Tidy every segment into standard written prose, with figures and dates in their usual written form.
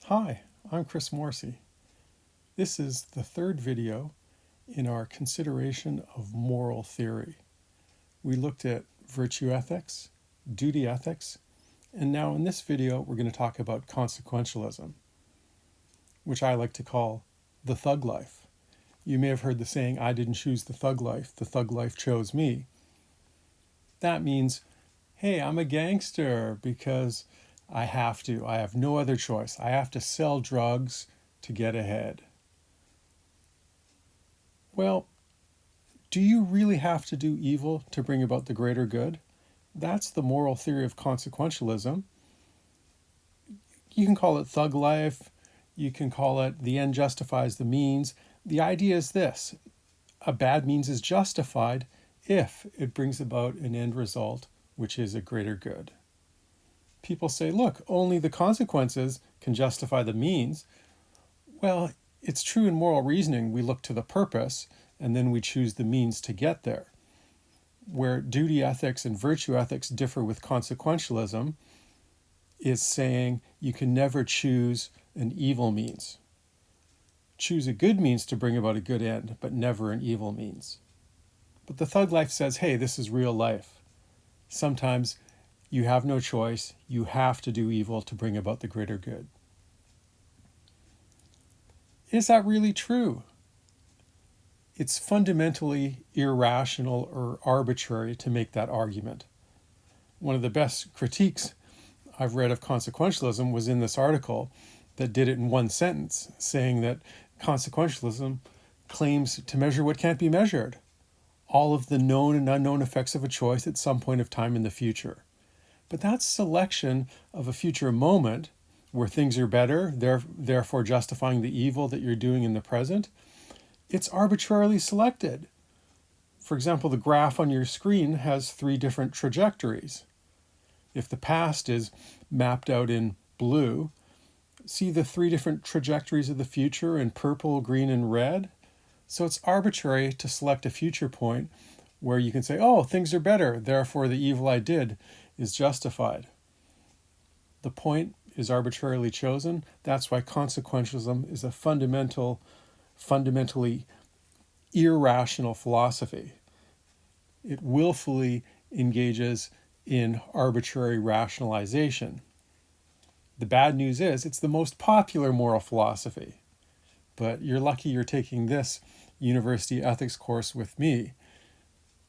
Hi, I'm Chris Morrissey. This is the third video in our consideration of moral theory. We looked at virtue ethics, duty ethics, and now in this video we're going to talk about consequentialism, which I like to call the thug life. You may have heard the saying, I didn't choose the thug life chose me. That means, hey, I'm a gangster because I have to. I have no other choice. I have to sell drugs to get ahead. Well, do you really have to do evil to bring about the greater good? That's the moral theory of consequentialism. You can call it thug life. You can call it the end justifies the means. The idea is this: a bad means is justified if it brings about an end result which is a greater good. People say, look, only the consequences can justify the means. Well, it's true in moral reasoning. We look to the purpose and then we choose the means to get there. Where duty ethics and virtue ethics differ with consequentialism is saying you can never choose an evil means. Choose a good means to bring about a good end, but never an evil means. But the thug life says, hey, this is real life. Sometimes you have no choice. You have to do evil to bring about the greater good. Is that really true? It's fundamentally irrational or arbitrary to make that argument. One of the best critiques I've read of consequentialism was in this article that did it in one sentence, saying that consequentialism claims to measure what can't be measured, all of the known and unknown effects of a choice at some point of time in the future. But that's selection of a future moment where things are better, therefore justifying the evil that you're doing in the present. It's arbitrarily selected. For example, the graph on your screen has 3 different trajectories. If the past is mapped out in blue, see the 3 different trajectories of the future in purple, green, and red? So it's arbitrary to select a future point where you can say, oh, things are better, therefore the evil I did is justified. The point is arbitrarily chosen. That's why consequentialism is a fundamentally irrational philosophy. It willfully engages in arbitrary rationalization. The bad news is it's the most popular moral philosophy. But you're lucky you're taking this university ethics course with me.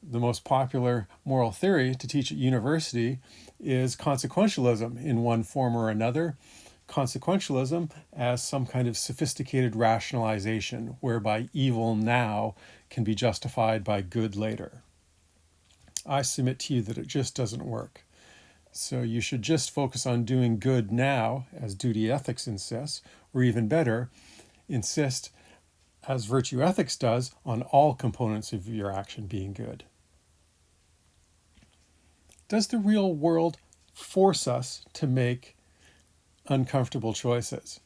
The most popular moral theory to teach at university is consequentialism in one form or another. Consequentialism as some kind of sophisticated rationalization whereby evil now can be justified by good later. I submit to you that it just doesn't work. So you should just focus on doing good now, as duty ethics insists, or even better, insist, as virtue ethics does, on all components of your action being good. Does the real world force us to make uncomfortable choices?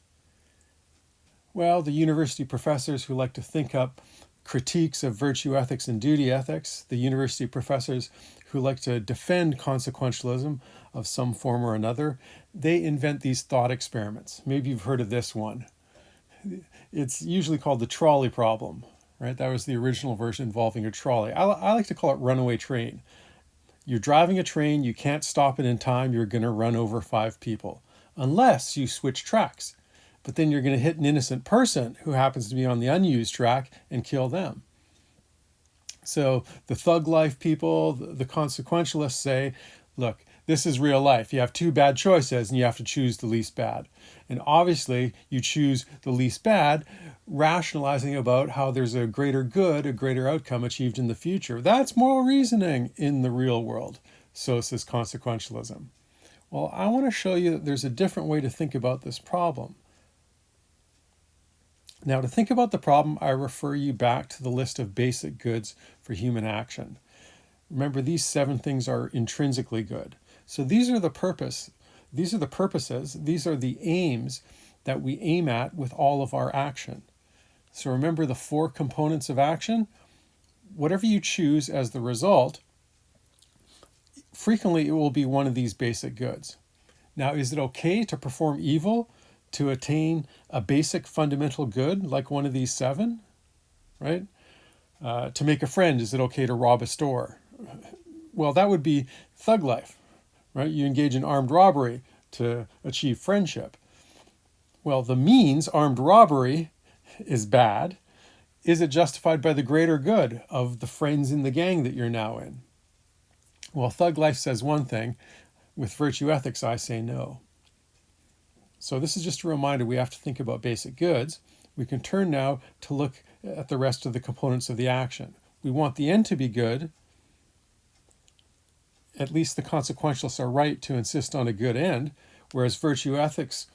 Well, the university professors who like to think up critiques of virtue ethics and duty ethics, the university professors who like to defend consequentialism of some form or another, they invent these thought experiments. Maybe you've heard of this one. It's usually called the trolley problem, right? That was the original version involving a trolley. I like to call it runaway train. You're driving a train, you can't stop it in time, you're going to run over 5 people, unless you switch tracks. But then you're going to hit an innocent person who happens to be on the unused track and kill them. So the thug life people, the consequentialists say, look, this is real life. You have 2 bad choices and you have to choose the least bad. And obviously you choose the least bad, rationalizing about how there's a greater good, a greater outcome achieved in the future. That's moral reasoning in the real world. So says consequentialism. Well, I want to show you that there's a different way to think about this problem. Now, to think about the problem, I refer you back to the list of basic goods for human action. Remember, these 7 things are intrinsically good. So these are the purposes, these are the aims that we aim at with all of our action. So remember the 4 components of action? Whatever you choose as the result, frequently it will be one of these basic goods. Now, is it okay to perform evil to attain a basic fundamental good like one of these 7, right? To make a friend, is it okay to rob a store? Well, that would be thug life, right? You engage in armed robbery to achieve friendship. Well, the means, armed robbery, is bad. Is it justified by the greater good of the friends in the gang that you're now in? Well, thug life says one thing. With virtue ethics, I say no. So this is just a reminder we have to think about basic goods. We can turn now to look at the rest of the components of the action. We want the end to be good. At least the consequentialists are right to insist on a good end, whereas virtue ethics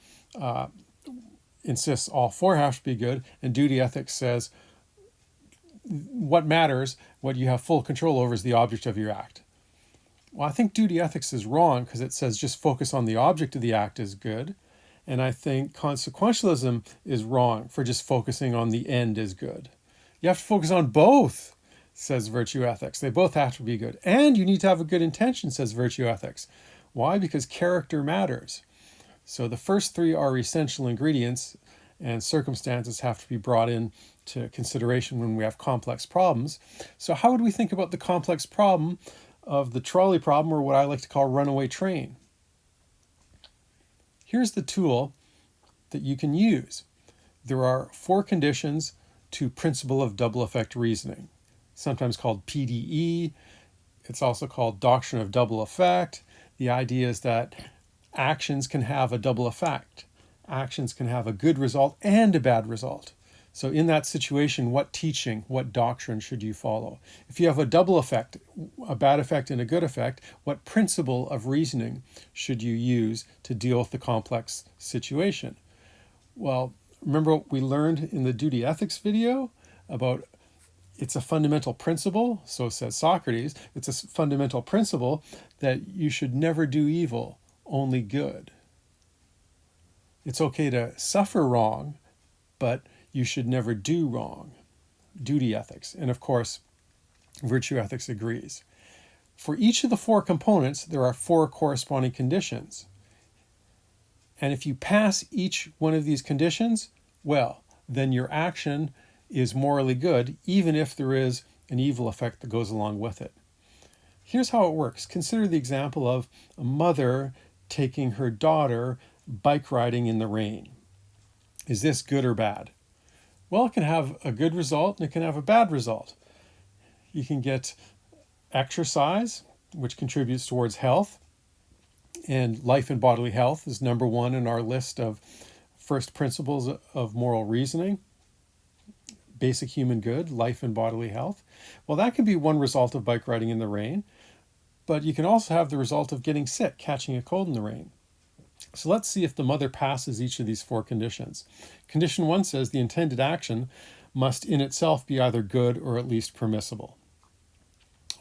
insists all 4 have to be good, and duty ethics says what matters, what you have full control over, is the object of your act. Well, I think duty ethics is wrong because it says just focus on the object of the act is good. And I think consequentialism is wrong for just focusing on the end is good. You have to focus on both, says virtue ethics. They both have to be good. And you need to have a good intention, says virtue ethics. Why? Because character matters. So the first 3 are essential ingredients, and circumstances have to be brought into consideration when we have complex problems. So how would we think about the complex problem of the trolley problem, or what I like to call runaway train? Here's the tool that you can use. There are 4 conditions to principle of double effect reasoning, sometimes called PDE. It's also called doctrine of double effect. The idea is that actions can have a double effect. Actions can have a good result and a bad result. So in that situation, what teaching, what doctrine should you follow? If you have a double effect, a bad effect and a good effect, what principle of reasoning should you use to deal with the complex situation? Well, remember what we learned in the duty ethics video about it's a fundamental principle, so says Socrates, it's a fundamental principle that you should never do evil, only good. It's okay to suffer wrong, but you should never do wrong. Duty ethics. And of course, virtue ethics agrees. For each of the 4 components, there are 4 corresponding conditions. And if you pass each one of these conditions, well, then your action is morally good, even if there is an evil effect that goes along with it. Here's how it works. Consider the example of a mother taking her daughter bike riding in the rain. Is this good or bad? Well, it can have a good result and it can have a bad result. You can get exercise, which contributes towards health. And life and bodily health is number 1 in our list of first principles of moral reasoning. Basic human good, life and bodily health. Well, that can be one result of bike riding in the rain, but you can also have the result of getting sick, catching a cold in the rain. So let's see if the mother passes each of these 4 conditions. Condition 1 says the intended action must in itself be either good or at least permissible.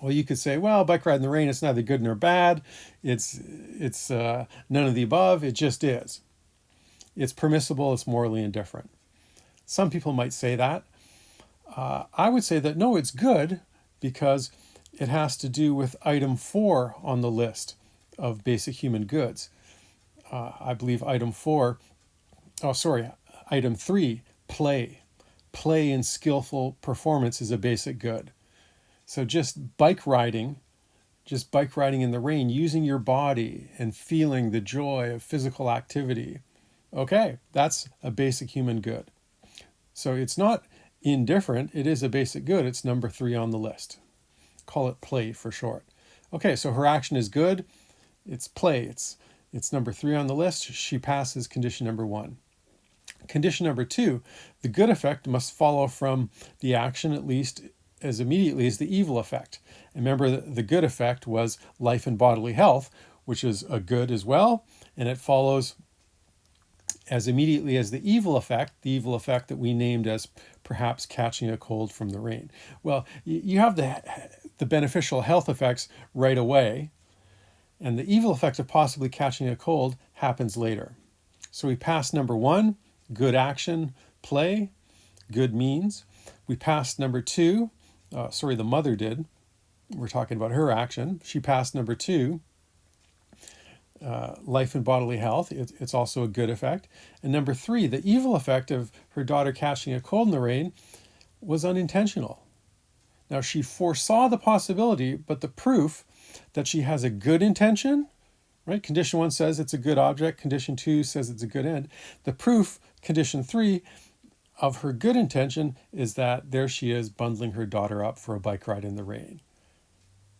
Well, you could say, well, bike ride in the rain, it's neither good nor bad. It's none of the above. It just is. It's permissible. It's morally indifferent. Some people might say that. I would say that no, it's good because it has to do with item 4 on the list of basic human goods. I believe item 3, play. Play and skillful performance is a basic good. So just bike riding in the rain, using your body and feeling the joy of physical activity. Okay, that's a basic human good. So it's not indifferent, it is a basic good. It's number 3 on the list. Call it play for short. Okay, so her action is good. It's play. It's number 3 on the list. She passes condition number 1. Condition number 2, the good effect must follow from the action at least as immediately as the evil effect. And remember, the good effect was life and bodily health, which is a good as well, and it follows as immediately as the evil effect that we named as perhaps catching a cold from the rain. Well, you have the beneficial health effects right away, and the evil effect of possibly catching a cold happens later. So we passed number 1, good action, play, good means. We passed number 2, the mother did. We're talking about her action. She passed number 2. life and bodily health. It's also a good effect. And number 3, the evil effect of her daughter catching a cold in the rain was unintentional. Now, she foresaw the possibility, but the proof that she has a good intention, right? Condition 1 says it's a good object. Condition 2 says it's a good end. The proof, condition 3, of her good intention is that there she is bundling her daughter up for a bike ride in the rain.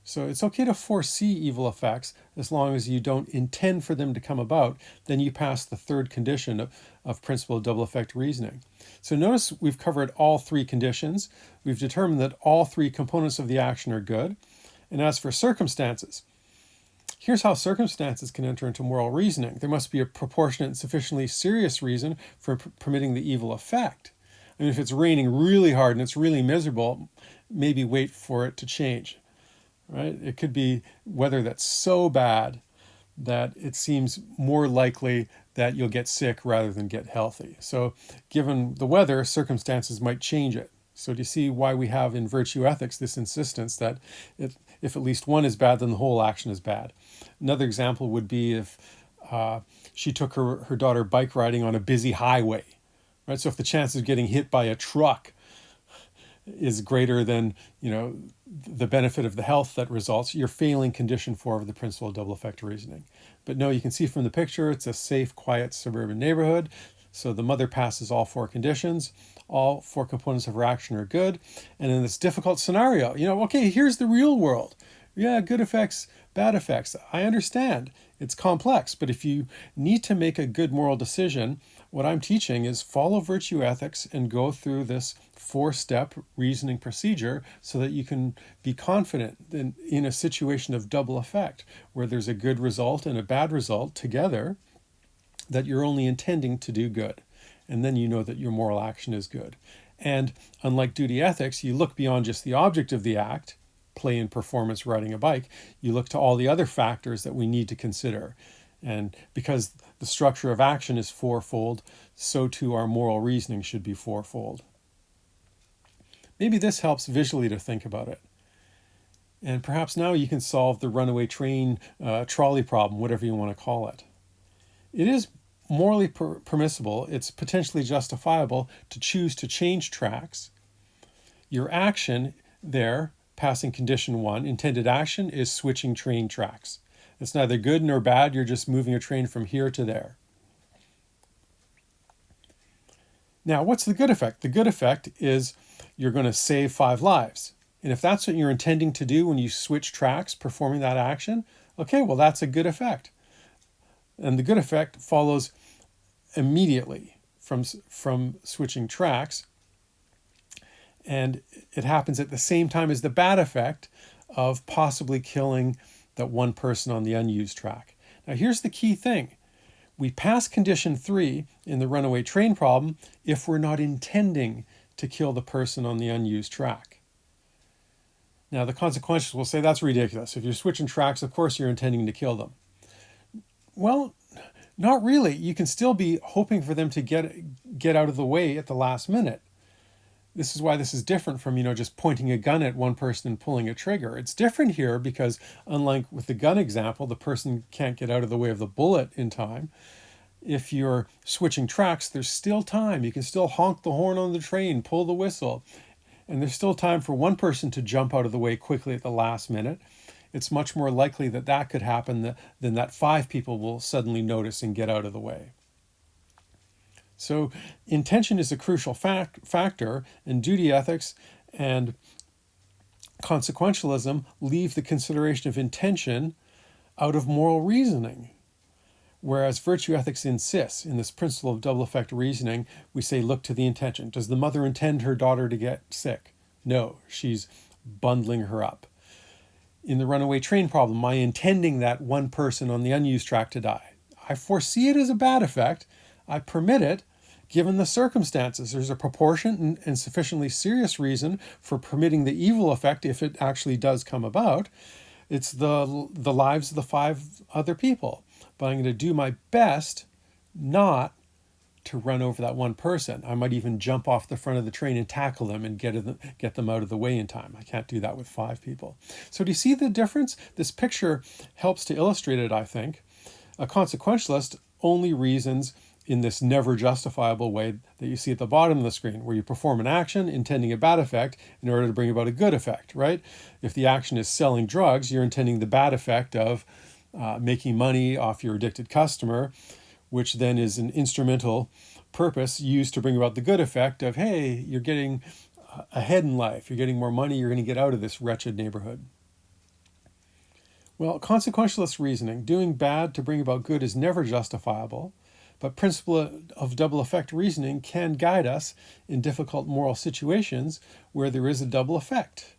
So it's okay to foresee evil effects as long as you don't intend for them to come about. Then you pass the 3rd condition of principle of double effect reasoning. So notice we've covered all 3 conditions. We've determined that all 3 components of the action are good. And as for circumstances, here's how circumstances can enter into moral reasoning. There must be a proportionate and sufficiently serious reason for permitting the evil effect. I mean, if it's raining really hard and it's really miserable, maybe wait for it to change. Right? It could be weather that's so bad that it seems more likely that you'll get sick rather than get healthy. So given the weather, circumstances might change it. So do you see why we have in virtue ethics this insistence that if at least one is bad, then the whole action is bad? Another example would be if she took her daughter bike riding on a busy highway. Right? So if the chance of getting hit by a truck is greater than the benefit of the health that results, you're failing condition 4 of the principle of double effect reasoning. But no, you can see from the picture it's a safe, quiet suburban neighborhood. So the mother passes all 4 conditions. All 4 components of her action are good. And in this difficult scenario, okay, here's the real world. Yeah, good effects, bad effects. I understand. It's complex. But if you need to make a good moral decision, what I'm teaching is follow virtue ethics and go through this 4-step reasoning procedure so that you can be confident in a situation of double effect where there's a good result and a bad result together, that you're only intending to do good. And then you know that your moral action is good. And unlike duty ethics, you look beyond just the object of the act, play and performance, riding a bike. You look to all the other factors that we need to consider. And because the structure of action is 4-fold, so too our moral reasoning should be 4-fold. Maybe this helps visually to think about it. And perhaps now you can solve the runaway train trolley problem, whatever you want to call it. It is morally permissible, it's potentially justifiable to choose to change tracks. Your action there, passing condition 1, intended action, is switching train tracks. It's neither good nor bad, you're just moving a train from here to there. Now, what's the good effect? The good effect is you're going to save 5 lives. And if that's what you're intending to do when you switch tracks, performing that action, okay, well, that's a good effect. And the good effect follows immediately from switching tracks. And it happens at the same time as the bad effect of possibly killing that one person on the unused track. Now, here's the key thing. We pass condition 3 in the runaway train problem if we're not intending to kill the person on the unused track. Now, the consequentialists will say that's ridiculous. If you're switching tracks, of course you're intending to kill them. Well, not really. You can still be hoping for them to get out of the way at the last minute. This is why this is different from, just pointing a gun at one person and pulling a trigger. It's different here because, unlike with the gun example, the person can't get out of the way of the bullet in time. If you're switching tracks, there's still time. You can still honk the horn on the train, pull the whistle, and there's still time for one person to jump out of the way quickly at the last minute. It's much more likely that could happen than that 5 people will suddenly notice and get out of the way. So intention is a crucial factor, and duty ethics and consequentialism leave the consideration of intention out of moral reasoning. Whereas virtue ethics insists, in this principle of double effect reasoning, we say, look to the intention. Does the mother intend her daughter to get sick? No, she's bundling her up. In the runaway train problem, am I intending that one person on the unused track to die? I foresee it as a bad effect. I permit it, given the circumstances. There's a proportionate and sufficiently serious reason for permitting the evil effect if it actually does come about. It's the lives of the 5 other people. But I'm going to do my best not to run over that one person. I might even jump off the front of the train and tackle them and get them out of the way in time. I can't do that with 5 people. So do you see the difference? This picture helps to illustrate it, I think. A consequentialist only reasons in this never justifiable way that you see at the bottom of the screen, where you perform an action intending a bad effect in order to bring about a good effect, right? If the action is selling drugs, you're intending the bad effect of making money off your addicted customer, which then is an instrumental purpose used to bring about the good effect of, hey, you're getting ahead in life, you're getting more money, you're going to get out of this wretched neighborhood. Well, consequentialist reasoning, doing bad to bring about good, is never justifiable, but principle of double effect reasoning can guide us in difficult moral situations where there is a double effect.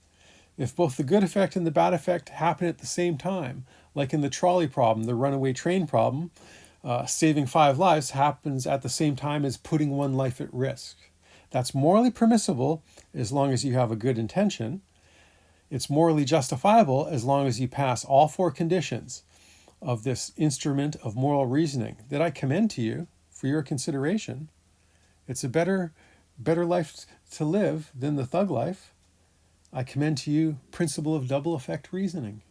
If both the good effect and the bad effect happen at the same time, like in the trolley problem, the runaway train problem, saving 5 lives happens at the same time as putting 1 life at risk. That's morally permissible as long as you have a good intention. It's morally justifiable as long as you pass all 4 conditions of this instrument of moral reasoning that I commend to you for your consideration. It's a better life to live than the thug life. I commend to you principle of double effect reasoning.